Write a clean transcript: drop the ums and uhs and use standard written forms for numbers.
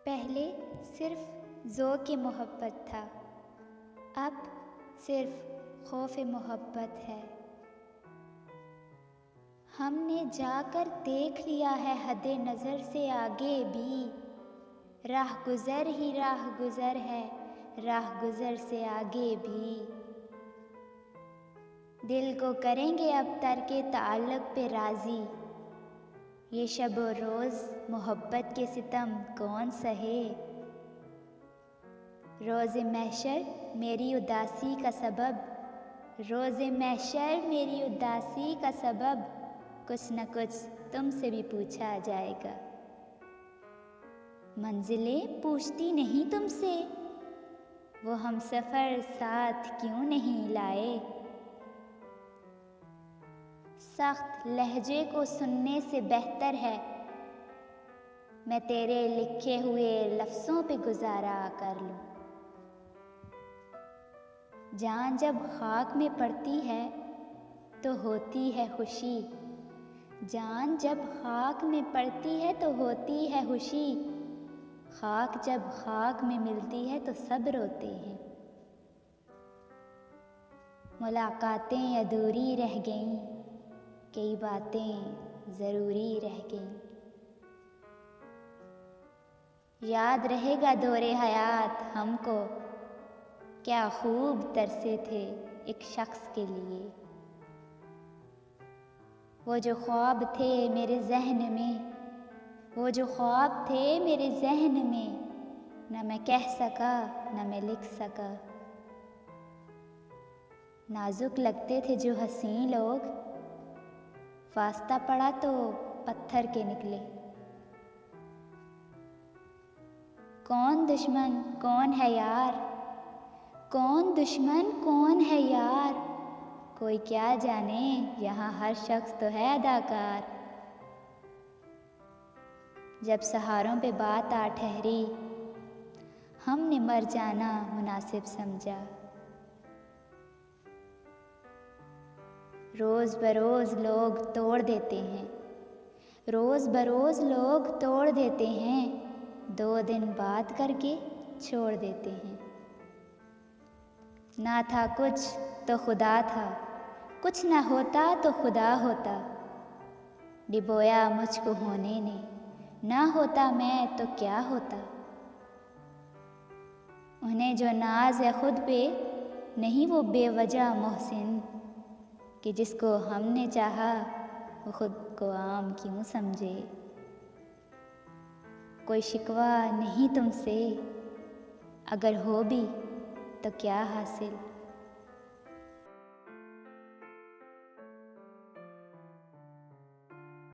पहले सिर्फ ज़ौक़ मोहब्बत था, अब सिर्फ खौफ़ मोहब्बत है। हमने जाकर देख लिया है हद नज़र से आगे भी, राह गुज़र ही राह गुज़र है, राह गुज़र से आगे भी। दिल को करेंगे अब तर्के ताल्लुक़ पे राज़ी, ये शब व रोज़ मोहब्बत के सितम कौन सहे। रोज़े महशर मेरी उदासी का सबब, रोज़े महशर मेरी उदासी का सबब, कुछ न कुछ तुमसे भी पूछा जाएगा। मंजिलें पूछती नहीं तुमसे, वो हम सफ़र साथ क्यों नहीं लाए। सख्त लहजे को सुनने से बेहतर है, मैं तेरे लिखे हुए लफ्ज़ों पे गुज़ारा कर लूँ। जान जब खाक में पड़ती है तो होती है खुशी, जान जब खाक में पड़ती है तो होती है खुशी, खाक जब खाक में मिलती है तो सब रोते हैं। मुलाकातें अधूरी रह गईं, कई बातें ज़रूरी रह गईं। याद रहेगा दौरे हयात हमको, क्या खूब तरसे थे एक शख्स के लिए। वो जो ख्वाब थे मेरे जहन में, वो जो ख्वाब थे मेरे जहन में, न मैं कह सका न मैं लिख सका। नाजुक लगते थे जो हसीन लोग, वास्ता पड़ा तो पत्थर के निकले। कौन दुश्मन कौन है यार, कौन दुश्मन कौन है यार, कोई क्या जाने यहाँ हर शख्स तो है अदाकार। जब सहारों पे बात आ ठहरी, हमने मर जाना मुनासिब समझा। रोज़ बरोज़ लोग तोड़ देते हैं, रोज़ बरोज़ लोग तोड़ देते हैं, 2 दिन बात करके छोड़ देते हैं। ना था कुछ तो खुदा था, कुछ ना होता तो खुदा होता, डिबोया मुझको होने ने, ना होता मैं तो क्या होता। उन्हें जो नाज है खुद पे, नहीं वो बेवजह मोहसिन, कि जिसको हमने चाहा वो खुद को आम क्यों समझे। कोई शिकवा नहीं तुमसे, अगर हो भी तो क्या हासिल।